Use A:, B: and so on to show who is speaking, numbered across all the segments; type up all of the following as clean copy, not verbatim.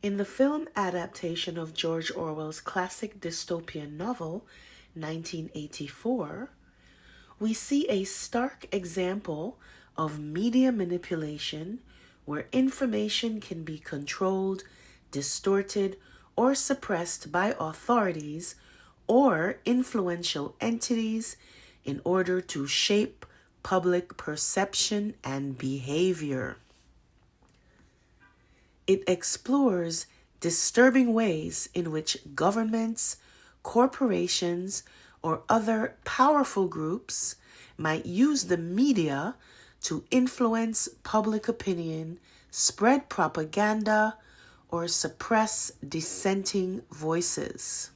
A: In the film adaptation of George Orwell's classic dystopian novel, 1984, we see a stark example of media manipulation where information can be controlled, distorted, or suppressed by authorities or influential entities in order to shape public perception and behavior. It explores disturbing ways in which governments, corporations, or other powerful groups might use the media to influence public opinion, spread propaganda, or suppress dissenting voices.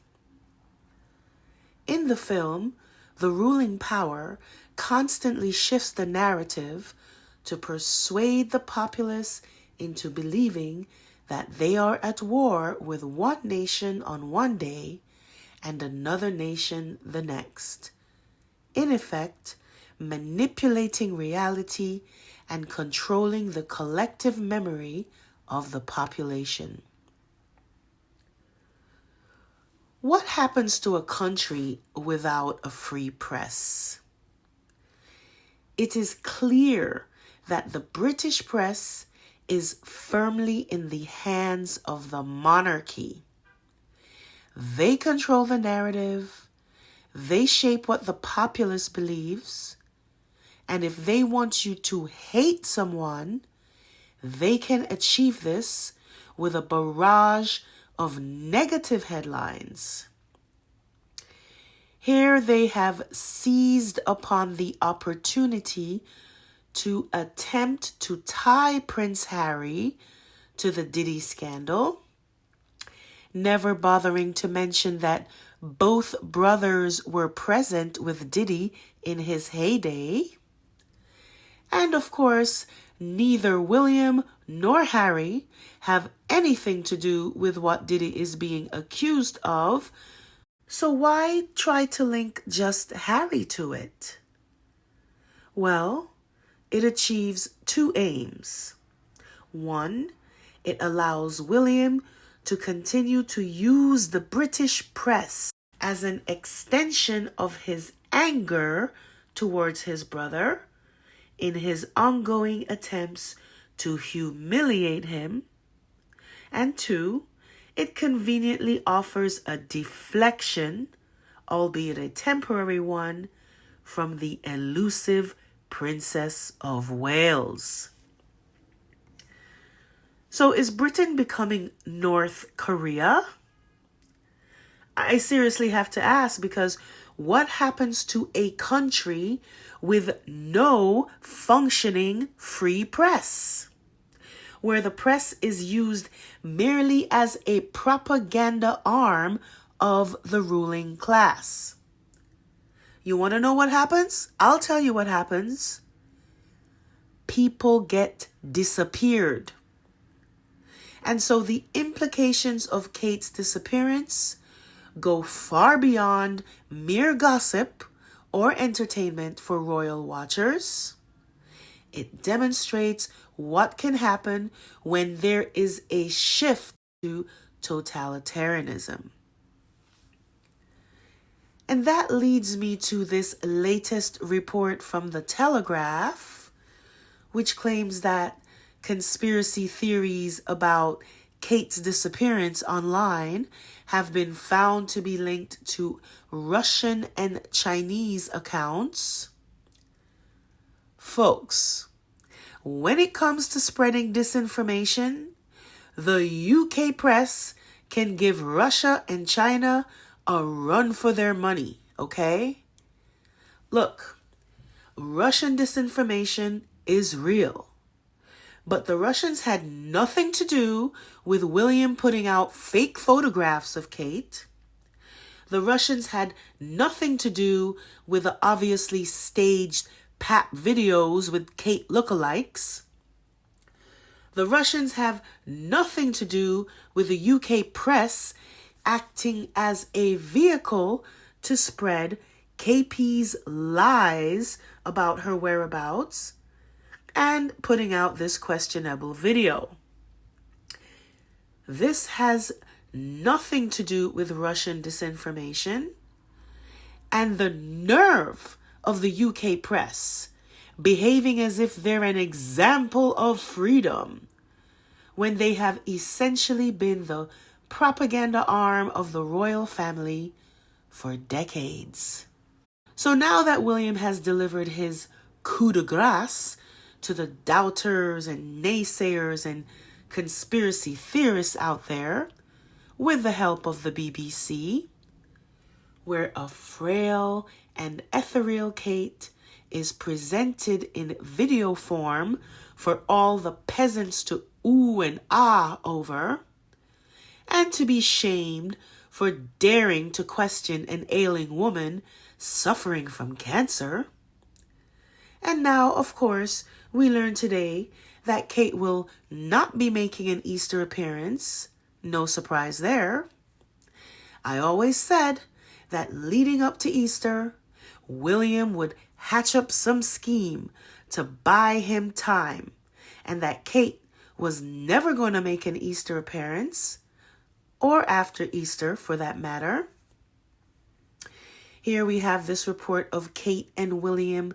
A: In the film, the ruling power constantly shifts the narrative to persuade the populace into believing that they are at war with one nation on one day and another nation the next, in effect, manipulating reality and controlling the collective memory of the population. What happens to a country without a free press? It is clear that the British press is firmly in the hands of the monarchy. They control the narrative, they shape what the populace believes, and if they want you to hate someone, they can achieve this with a barrage of negative headlines. Here they have seized upon the opportunity to attempt to tie Prince Harry to the Diddy scandal, never bothering to mention that both brothers were present with Diddy in his heyday. And of course, neither William nor Harry have anything to do with what Diddy is being accused of. So why try to link just Harry to it? Well, it achieves two aims. One, it allows William to continue to use the British press as an extension of his anger towards his brother in his ongoing attempts to humiliate him. And two, it conveniently offers a deflection, albeit a temporary one, from the elusive Princess of Wales. So is Britain becoming North Korea? I seriously have to ask, because what happens to a country with no functioning free press, where the press is used merely as a propaganda arm of the ruling class? You want to know what happens? I'll tell you what happens. People get disappeared. And so the implications of Kate's disappearance go far beyond mere gossip or entertainment for royal watchers. It demonstrates what can happen when there is a shift to totalitarianism. And that leads me to this latest report from The Telegraph, which claims that conspiracy theories about Kate's disappearance online have been found to be linked to Russian and Chinese accounts. Folks, when it comes to spreading disinformation, the UK press can give Russia and China a run for their money, okay? Look, Russian disinformation is real, but the Russians had nothing to do with William putting out fake photographs of Kate. The Russians had nothing to do with the obviously staged pap videos with Kate lookalikes. The Russians have nothing to do with the UK press acting as a vehicle to spread KP's lies about her whereabouts and putting out this questionable video. This has nothing to do with Russian disinformation. And the nerve of the UK press behaving as if they're an example of freedom when they have essentially been the propaganda arm of the royal family for decades. So now that William has delivered his coup de grace to the doubters and naysayers and conspiracy theorists out there, with the help of the BBC, where a frail and ethereal Kate is presented in video form for all the peasants to ooh and ah over, and to be shamed for daring to question an ailing woman suffering from cancer. And now, of course, we learn today that Kate will not be making an Easter appearance. No surprise there. I always said that leading up to Easter, William would hatch up some scheme to buy him time, and that Kate was never going to make an Easter appearance, or after Easter for that matter. Here we have this report of Kate and William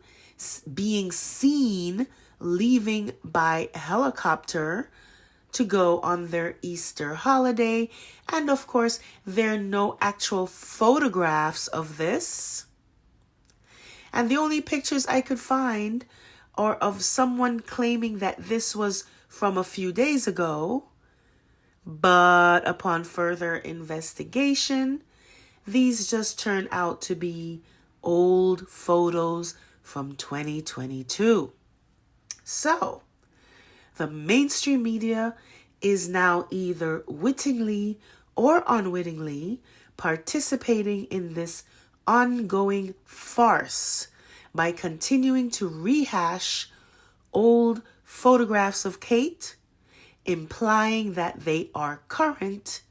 A: being seen leaving by helicopter to go on their Easter holiday. And of course, there are no actual photographs of this. And the only pictures I could find are of someone claiming that this was from a few days ago. But upon further investigation, these just turn out to be old photos from 2022. So, the mainstream media is now either wittingly or unwittingly participating in this ongoing farce by continuing to rehash old photographs of Kate, implying that they are current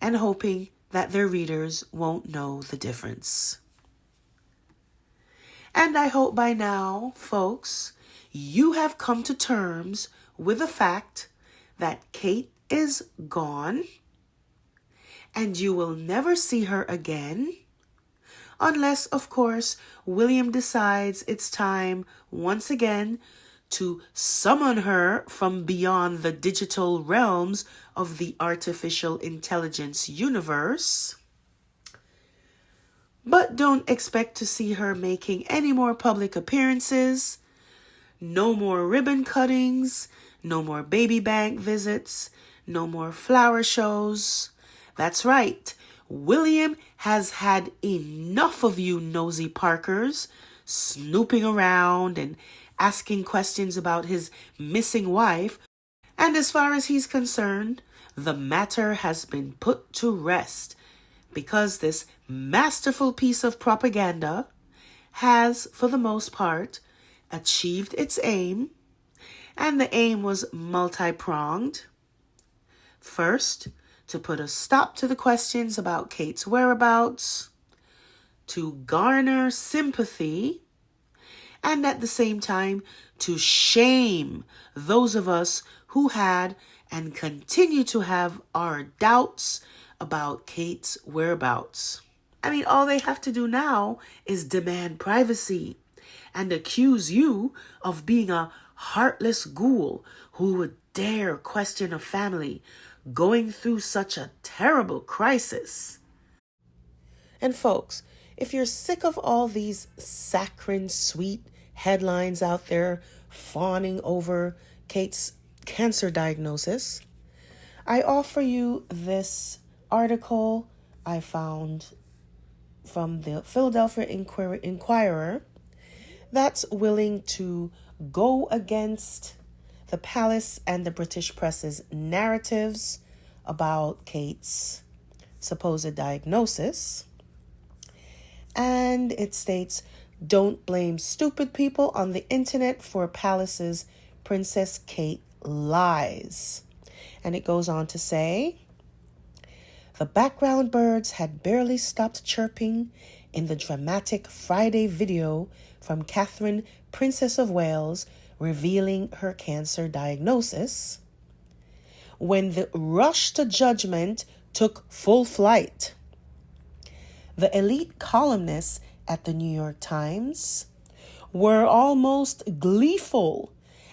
A: and hoping that their readers won't know the difference. And I hope by now, folks, you have come to terms with the fact that Kate is gone and you will never see her again, unless, of course, William decides it's time once again to summon her from beyond the digital realms of the artificial intelligence universe. But don't expect to see her making any more public appearances. No more ribbon cuttings, no more baby bank visits, no more flower shows. That's right. William has had enough of you nosy Parkers snooping around and asking questions about his missing wife. And as far as he's concerned, the matter has been put to rest because this masterful piece of propaganda has, for the most part, achieved its aim, and the aim was multi-pronged. First, to put a stop to the questions about Kate's whereabouts, to garner sympathy, and at the same time, to shame those of us who had and continue to have our doubts about Kate's whereabouts. I mean, all they have to do now is demand privacy and accuse you of being a heartless ghoul who would dare question a family going through such a terrible crisis. And folks, if you're sick of all these saccharine sweet headlines out there fawning over Kate's cancer diagnosis, I offer you this article I found from the Philadelphia Inquirer that's willing to go against the palace and the British press's narratives about Kate's supposed diagnosis. And it states, "Don't blame stupid people on the internet for Palace's Princess Kate lies." And it goes on to say, "The background birds had barely stopped chirping in the dramatic Friday video from Catherine, Princess of Wales, revealing her cancer diagnosis, when the rush to judgment took full flight. The elite columnists at the New York Times were almost gleeful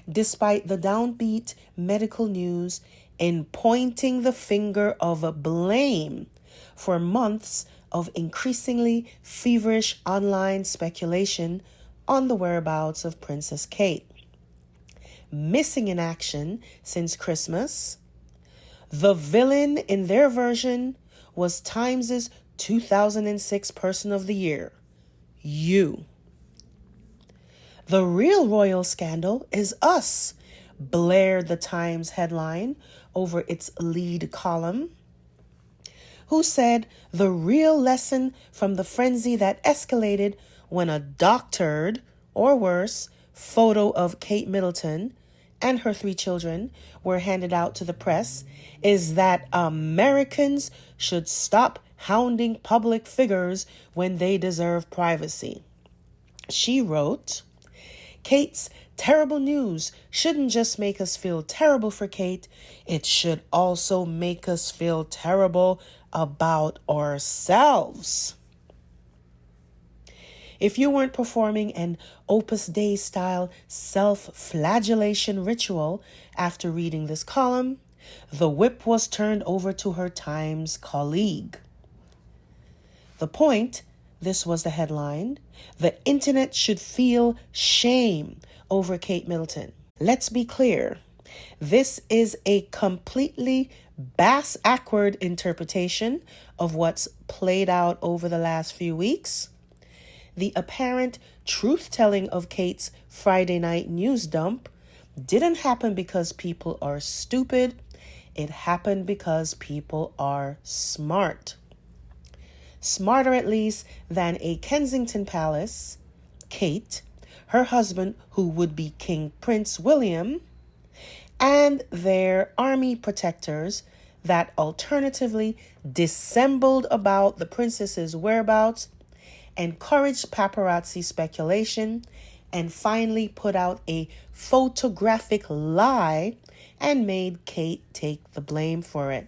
A: despite the downbeat medical news in pointing the finger of blame for months of increasingly feverish online speculation on the whereabouts of Princess Kate. Missing in action since Christmas, the villain in their version was Times' 2006 Person of the Year, you. The real royal scandal is us, blared the Times headline over its lead column. Who said the real lesson from the frenzy that escalated when a doctored, or worse, photo of Kate Middleton and her 3 children were handed out to the press is that Americans should stop hounding public figures when they deserve privacy. She wrote, Kate's terrible news shouldn't just make us feel terrible for Kate, it should also make us feel terrible about ourselves. If you weren't performing an Opus Dei style self-flagellation ritual after reading this column, the whip was turned over to her Times colleague. The point, this was the headline, the internet should feel shame over Kate Middleton. Let's be clear, this is a completely bass-ackward interpretation of what's played out over the last few weeks. The apparent truth-telling of Kate's Friday night news dump didn't happen because people are stupid. It happened because people are smart. Smarter at least than a Kensington Palace, Kate, her husband who would be King Prince William, and their army protectors that alternatively dissembled about the princess's whereabouts, encouraged paparazzi speculation, and finally put out a photographic lie and made Kate take the blame for it.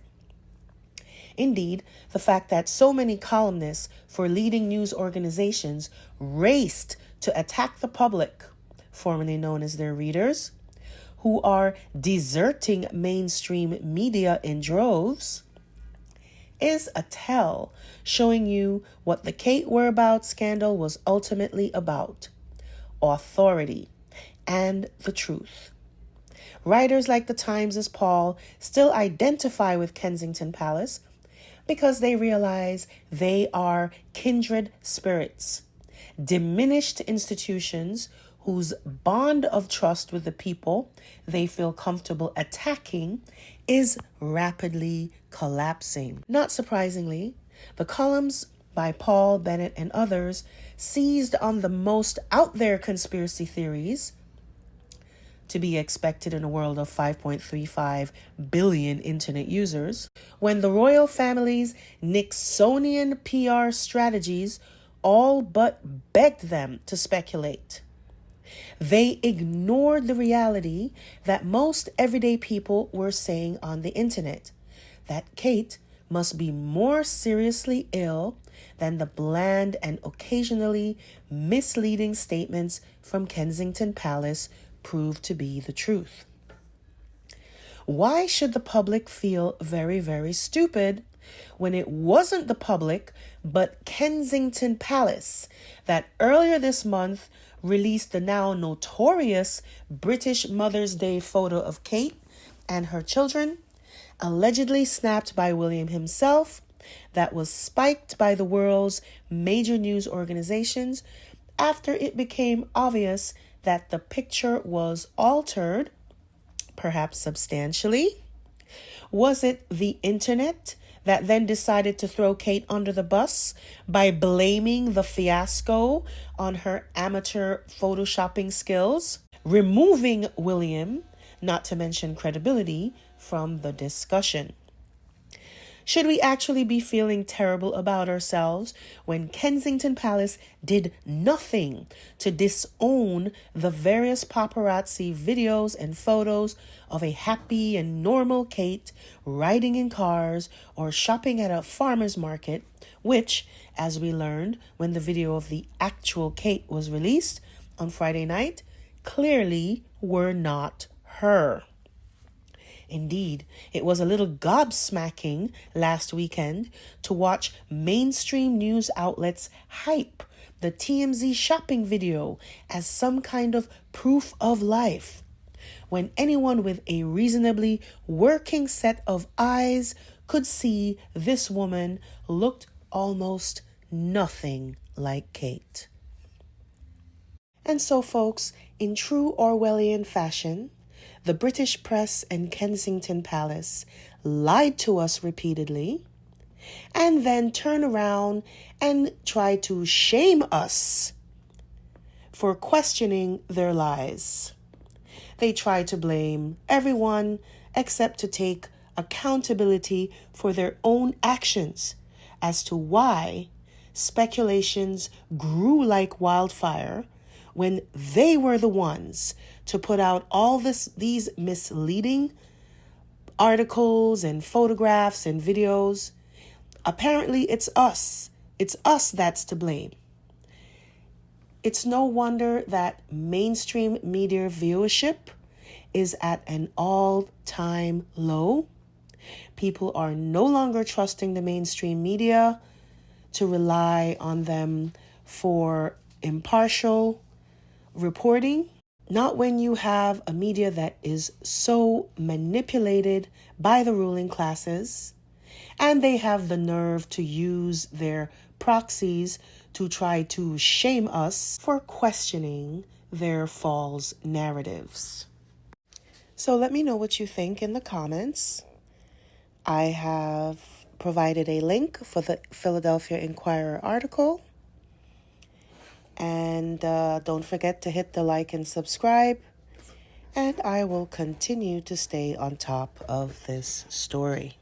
A: Indeed, the fact that so many columnists for leading news organizations raced to attack the public, formerly known as their readers, who are deserting mainstream media in droves, is a tell showing you what the Kate whereabouts scandal was ultimately about: authority and the truth. Writers like the Times' Paul still identify with Kensington Palace because they realize they are kindred spirits, diminished institutions whose bond of trust with the people they feel comfortable attacking is rapidly collapsing. Not surprisingly, the columns by Paul, Bennett, and others seized on the most out there conspiracy theories, to be expected in a world of 5.35 billion internet users, when the royal family's Nixonian PR strategies all but begged them to speculate. They ignored the reality that most everyday people were saying on the internet, that Kate must be more seriously ill than the bland and occasionally misleading statements from Kensington Palace proved to be the truth. Why should the public feel very, very stupid when it wasn't the public but Kensington Palace that earlier this month released the now notorious British Mother's Day photo of Kate and her children, allegedly snapped by William himself, that was spiked by the world's major news organizations after it became obvious that the picture was altered, perhaps substantially? Was it the internet that then decided to throw Kate under the bus by blaming the fiasco on her amateur photoshopping skills, removing William, not to mention credibility, from the discussion? Should we actually be feeling terrible about ourselves when Kensington Palace did nothing to disown the various paparazzi videos and photos of a happy and normal Kate riding in cars or shopping at a farmer's market, which, as we learned when the video of the actual Kate was released on Friday night, clearly were not her? Indeed, it was a little gobsmacking last weekend to watch mainstream news outlets hype the TMZ shopping video as some kind of proof of life, when anyone with a reasonably working set of eyes could see this woman looked almost nothing like Kate. And so, folks, in true Orwellian fashion, the British press and Kensington Palace lied to us repeatedly and then turn around and try to shame us for questioning their lies. They try to blame everyone except to take accountability for their own actions as to why speculations grew like wildfire when they were the ones to put out all these misleading articles and photographs and videos. Apparently, it's us. It's us that's to blame. It's no wonder that mainstream media viewership is at an all-time low. People are no longer trusting the mainstream media to rely on them for impartial reporting. Not when you have a media that is so manipulated by the ruling classes, and they have the nerve to use their proxies to try to shame us for questioning their false narratives. So let me know what you think in the comments. I have provided a link for the Philadelphia Inquirer article. And don't forget to hit the like and subscribe. And I will continue to stay on top of this story.